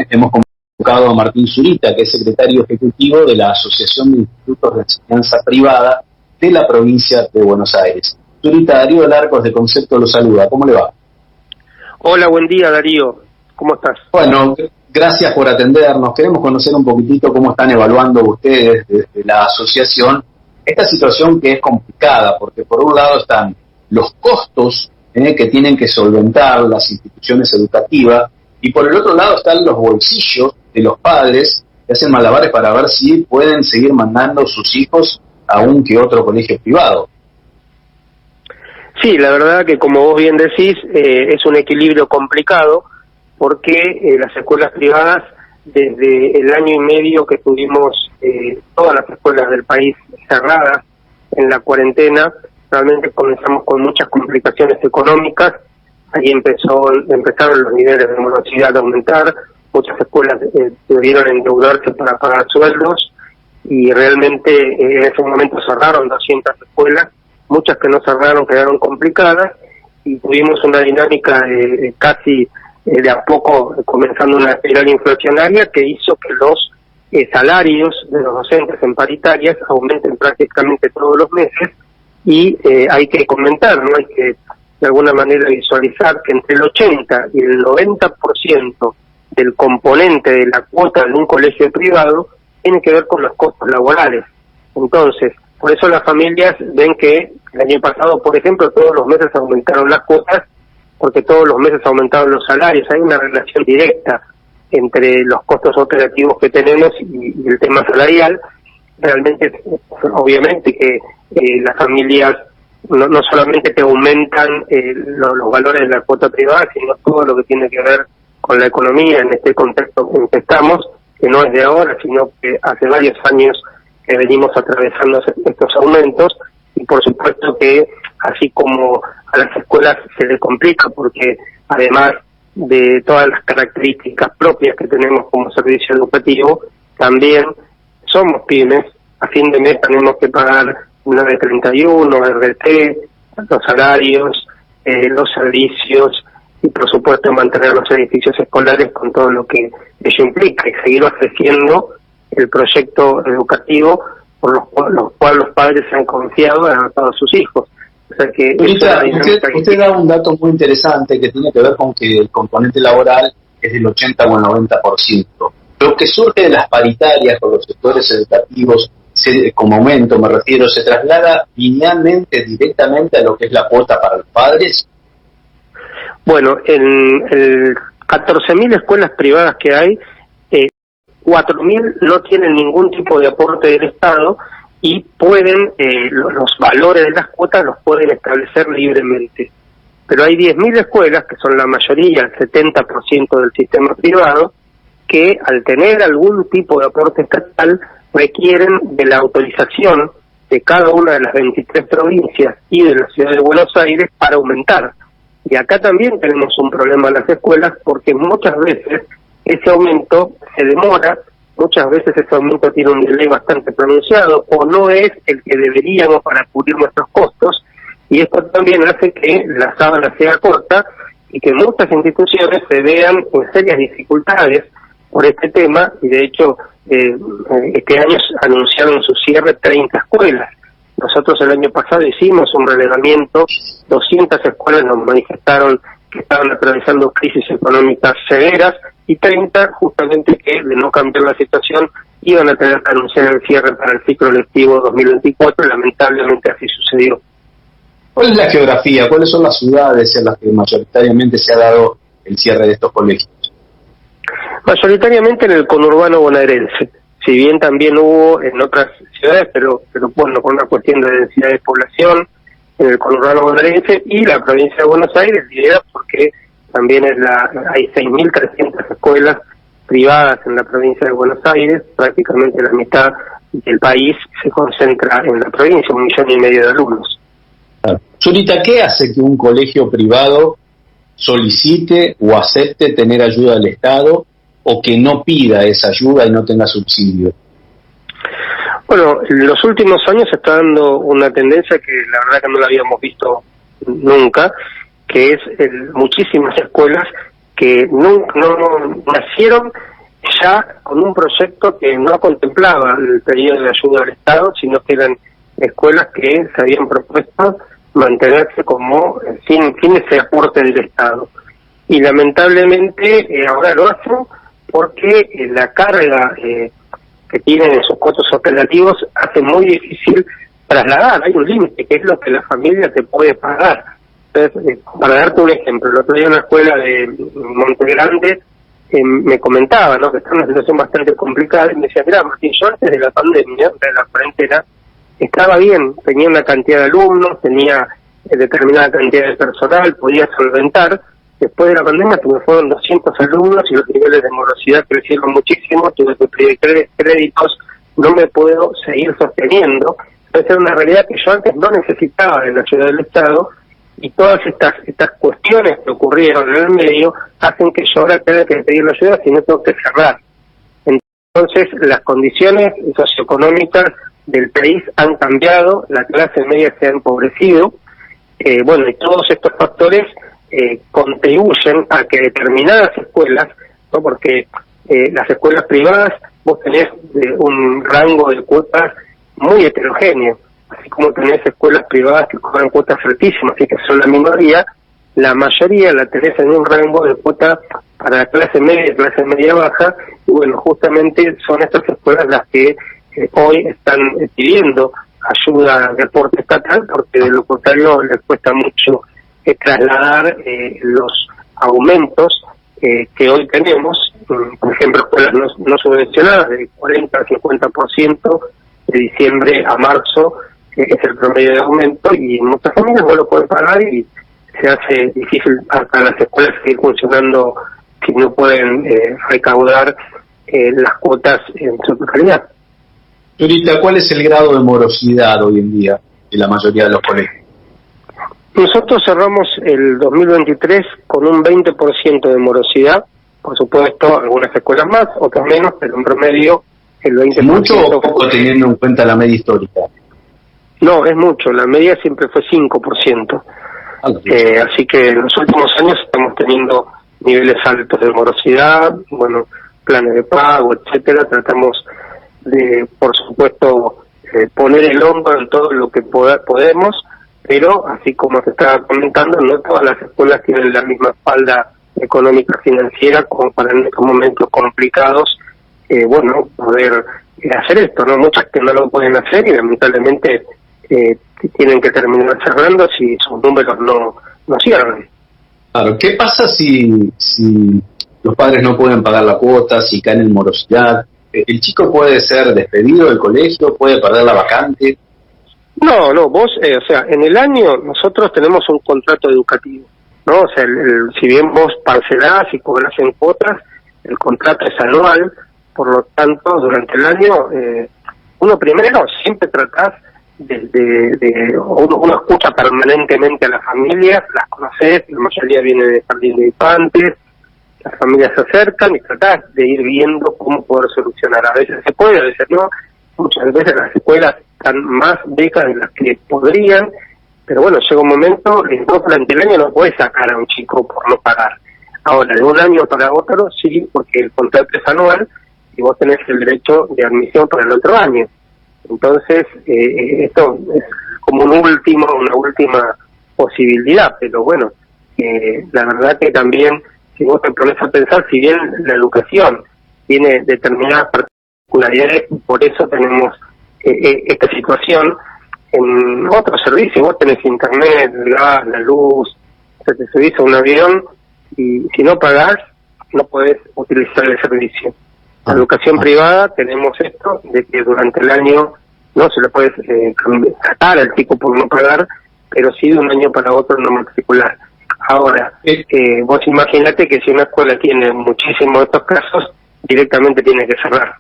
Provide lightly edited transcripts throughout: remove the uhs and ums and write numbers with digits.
hemos convocado a Martín Zurita, que es secretario ejecutivo de la Asociación de Institutos de Enseñanza Privada de la provincia de Buenos Aires. Zurita, Darío Larcos de Concepto lo saluda. ¿Cómo le va? Hola, buen día, Darío. ¿Cómo estás? Bueno, gracias por atendernos. Queremos conocer un poquitito cómo están evaluando ustedes desde la asociación esta situación que es complicada, porque por un lado están los costos que tienen que solventar las instituciones educativas, y por el otro lado están los bolsillos de los padres que hacen malabares para ver si pueden seguir mandando sus hijos a un que otro colegio privado. Sí, la verdad que como vos bien decís, es un equilibrio complicado, porque las escuelas privadas, desde el año y medio que tuvimos todas las escuelas del país cerradas en la cuarentena, realmente comenzamos con muchas complicaciones económicas. Ahí empezaron los niveles de morosidad a aumentar, muchas escuelas debieron endeudarse para pagar sueldos, y realmente en ese momento cerraron 200 escuelas, muchas que no cerraron quedaron complicadas, y tuvimos una dinámica casi de a poco comenzando una espiral inflacionaria que hizo que los salarios de los docentes en paritarias aumenten prácticamente todos los meses. Y hay que comentar, ¿no? Hay que de alguna manera visualizar que entre el 80 y el 90% del componente de la cuota de un colegio privado tiene que ver con los costos laborales. Entonces, por eso las familias ven que el año pasado, por ejemplo, todos los meses aumentaron las cuotas, porque todos los meses aumentaron los salarios. Hay una relación directa entre los costos operativos que tenemos y el tema salarial. Realmente, obviamente que las familias no solamente te aumentan los valores de la cuota privada, sino todo lo que tiene que ver con la economía en este contexto en que estamos, que no es de ahora, sino que hace varios años que venimos atravesando estos aumentos. Y por supuesto que así como a las escuelas se les complica, porque además de todas las características propias que tenemos como servicio educativo, también somos pymes. A fin de mes tenemos que pagar 931, RT, los salarios, los servicios, y por supuesto mantener los edificios escolares con todo lo que ello implica, y seguir ofreciendo el proyecto educativo por los cuales los padres se han confiado y han adoptado a sus hijos. O sea que usted da un dato muy interesante que tiene que ver con que el componente laboral es del 80 o el 90%. Lo que surge de las paritarias con los sectores educativos, como aumento me refiero, se traslada linealmente, directamente a lo que es la cuota para los padres. Bueno, en 14.000 escuelas privadas que hay, 4.000 no tienen ningún tipo de aporte del Estado, y pueden, los valores de las cuotas los pueden establecer libremente. Pero hay 10.000 escuelas, que son la mayoría, el 70% del sistema privado, que al tener algún tipo de aporte estatal requieren de la autorización de cada una de las 23 provincias y de la ciudad de Buenos Aires para aumentar. Y acá también tenemos un problema en las escuelas, porque muchas veces ese aumento se demora, muchas veces ese aumento tiene un delay bastante pronunciado, o no es el que deberíamos para cubrir nuestros costos, y esto también hace que la sábana sea corta y que muchas instituciones se vean en serias dificultades por este tema. Y de hecho este año anunciaron su cierre 30 escuelas. Nosotros el año pasado hicimos un relevamiento, 200 escuelas nos manifestaron que estaban atravesando crisis económicas severas, y 30 justamente que, de no cambiar la situación, iban a tener que anunciar el cierre para el ciclo lectivo 2024, y lamentablemente así sucedió. ¿Cuál es la geografía? ¿Cuáles son las ciudades en las que mayoritariamente se ha dado el cierre de estos colegios? Mayoritariamente en el conurbano bonaerense, si bien también hubo en otras ciudades, pero bueno, por una cuestión de densidad de población, en el conurbano bonaerense y la provincia de Buenos Aires, lidera porque también hay 6.300 escuelas privadas en la provincia de Buenos Aires, prácticamente la mitad del país se concentra en la provincia, 1,5 millones de alumnos. Zurita, ¿qué hace que un colegio privado solicite o acepte tener ayuda del Estado, o que no pida esa ayuda y no tenga subsidio? Bueno, en los últimos años se está dando una tendencia que la verdad que no la habíamos visto nunca, que es muchísimas escuelas que no nacieron ya con un proyecto que no contemplaba el periodo de ayuda del Estado, sino que eran escuelas que se habían propuesto mantenerse como sin ese aporte del Estado. Y lamentablemente ahora lo hacen porque la carga que tienen en sus costos operativos hace muy difícil trasladar. Hay un límite, que es lo que la familia te puede pagar. Entonces, para darte un ejemplo, el otro día en una escuela de Monte Grande me comentaba, ¿no?, que está en una situación bastante complicada, y me decía: mira, Martín, yo antes de la pandemia, de la cuarentena, estaba bien, tenía una cantidad de alumnos, tenía determinada cantidad de personal, podía solventar. Después de la pandemia fueron 200 alumnos y los niveles de morosidad crecieron muchísimo, tuve que pedir créditos, no me puedo seguir sosteniendo. Entonces era una realidad que yo antes no necesitaba de la ayuda del Estado, y todas estas cuestiones que ocurrieron en el medio hacen que yo ahora tenga que pedir la ayuda si no tengo que cerrar. Entonces las condiciones socioeconómicas del país han cambiado, la clase media se ha empobrecido, y todos estos factores contribuyen a que determinadas escuelas, ¿no?, porque las escuelas privadas vos tenés un rango de cuotas muy heterogéneo, así como tenés escuelas privadas que cobran cuotas altísimas y que son la minoría, la mayoría la tenés en un rango de cuota para la clase media baja, y justamente son estas escuelas las que hoy están pidiendo ayuda de aporte estatal, porque de lo contrario les cuesta mucho trasladar los aumentos que hoy tenemos, por ejemplo, escuelas no subvencionadas de 40 al 50% de diciembre a marzo, es el promedio de aumento, y muchas familias no lo pueden pagar y se hace difícil para las escuelas seguir funcionando si no pueden recaudar las cuotas en su totalidad. Ahorita, ¿cuál es el grado de morosidad hoy en día de la mayoría de los colegios? Nosotros cerramos el 2023 con un 20% de morosidad, por supuesto, algunas escuelas más, otras menos, pero en promedio el 20%. ¿Mucho o poco teniendo en cuenta la media histórica? No, es mucho, la media siempre fue 5%. Así que en los últimos años estamos teniendo niveles altos de morosidad, planes de pago, etcétera. Tratamos de, por supuesto, poner el hombro en todo lo que podemos, pero así como se estaba comentando, no todas las escuelas tienen la misma espalda económica financiera como para en estos momentos complicados poder hacer esto, ¿no? Muchas que no lo pueden hacer y lamentablemente tienen que terminar cerrando si sus números no cierran. Claro, ¿qué pasa si los padres no pueden pagar la cuota, si caen en morosidad? ¿El chico puede ser despedido del colegio, puede perder la vacante? No, vos, en el año nosotros tenemos un contrato educativo, ¿no? O sea, si bien vos parcelás y cobrás en cuotas, el contrato es anual, por lo tanto, durante el año, uno primero siempre tratás uno escucha permanentemente a las familias, las conocés, la mayoría viene de jardín de infantes, las familias se acercan y tratás de ir viendo cómo poder solucionar. A veces se puede, a veces no. Muchas veces las escuelas están más becas de las que podrían, pero llega un momento, durante el año no puedes sacar a un chico por no pagar. Ahora, de un año para otro, sí, porque el contrato es anual y vos tenés el derecho de admisión para el otro año. Entonces, esto es como una última posibilidad, pero la verdad que también, si vos te pones a pensar, si bien la educación tiene determinadas particularidades, por eso tenemos esta situación, en otros servicios vos tenés internet, el gas, la luz, se te subís a un avión y si no pagás, no podés utilizar el servicio. La educación privada tenemos esto, de que durante el año no se le puede tratar al chico por no pagar, pero sí de un año para otro no matricular. Ahora, vos imaginate que si una escuela tiene muchísimos de estos casos, directamente tiene que cerrar.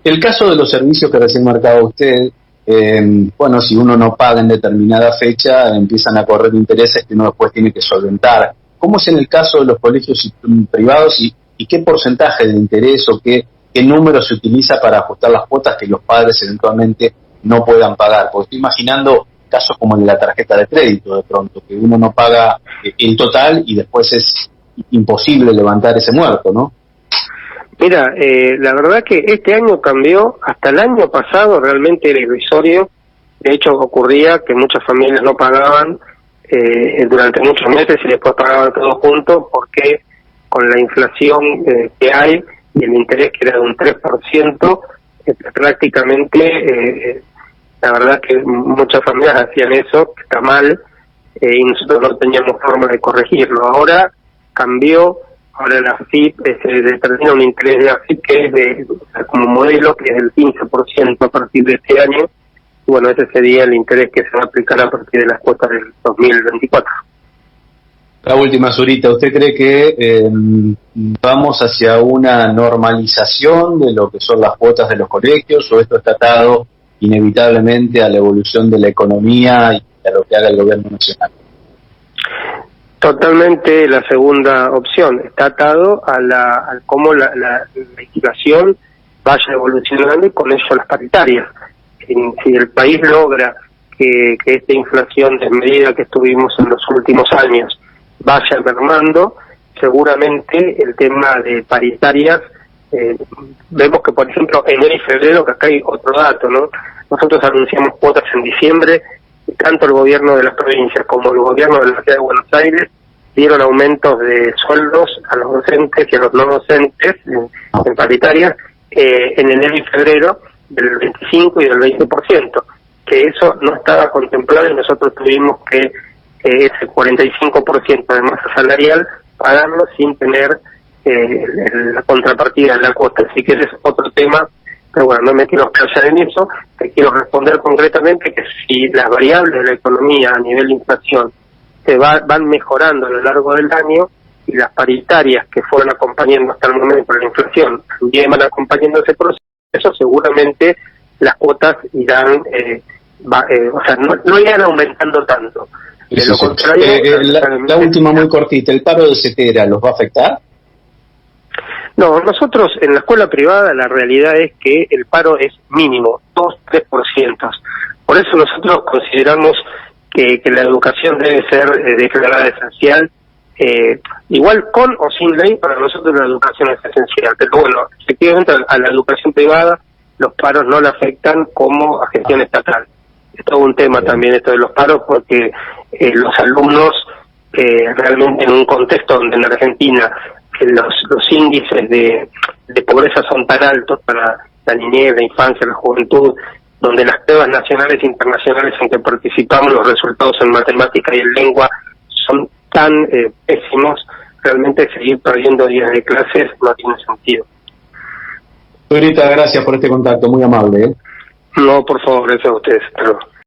El caso de los servicios que recién marcaba usted, si uno no paga en determinada fecha, empiezan a correr intereses que uno después tiene que solventar. ¿Cómo es en el caso de los colegios privados y qué porcentaje de interés o qué número se utiliza para ajustar las cuotas que los padres eventualmente no puedan pagar? Porque estoy imaginando casos como el de la tarjeta de crédito, de pronto, que uno no paga el total y después es imposible levantar ese muerto, ¿no? Mira, la verdad que este año cambió. Hasta el año pasado realmente era irrisorio. De hecho, ocurría que muchas familias no pagaban durante muchos meses y después pagaban todo junto, porque con la inflación que hay y el interés que era de un 3%, prácticamente, la verdad que muchas familias hacían eso, que está mal, y nosotros no teníamos forma de corregirlo. Ahora cambió. Ahora la AFIP se determina un interés de AFIP que es como modelo, que es del 15% a partir de este año. Y bueno, ese sería el interés que se va a aplicar a partir de las cuotas del 2024. La última, Zurita, ¿usted cree que vamos hacia una normalización de lo que son las cuotas de los colegios, o esto está atado inevitablemente a la evolución de la economía y a lo que haga el gobierno nacional? Totalmente la segunda opción. Está atado a cómo la legislación vaya evolucionando y con ello las paritarias. Si el país logra que esta inflación desmedida que estuvimos en los últimos años vaya mermando, seguramente el tema de paritarias, vemos que por ejemplo enero y febrero, que acá hay otro dato, ¿no? Nosotros anunciamos cuotas en diciembre, y tanto el gobierno de las provincias como el gobierno de la ciudad de Buenos Aires dieron aumentos de sueldos a los docentes y a los no docentes en paritarias en enero y febrero del 25 y del 20%, que eso no estaba contemplado, y nosotros tuvimos que ese 45% de masa salarial pagarlo sin tener la contrapartida de la cuota. Así que ese es otro tema, pero bueno, no me quiero explayar en eso. Te quiero responder concretamente que si las variables de la economía a nivel de inflación se van mejorando a lo largo del año, y las paritarias que fueron acompañando hasta el momento la inflación también van acompañando ese proceso, seguramente las cuotas irán, o sea, no irán aumentando tanto. De lo contrario, la última muy cortita, ¿el paro de CETERA los va a afectar? No, nosotros en la escuela privada la realidad es que el paro es mínimo, 2-3%. Por eso nosotros consideramos que la educación debe ser declarada esencial, igual con o sin ley. Para nosotros la educación es esencial, pero bueno, efectivamente a la educación privada los paros no le afectan como a gestión estatal. Es todo un tema también esto de los paros, porque los alumnos realmente en un contexto donde en Argentina los índices de pobreza son tan altos para la niñez, la infancia, la juventud, donde las pruebas nacionales e internacionales en que participamos, los resultados en matemática y en lengua son tan pésimos, realmente seguir perdiendo días de clases no tiene sentido. Zurita, gracias por este contacto, muy amable. No, por favor, gracias a ustedes. Pero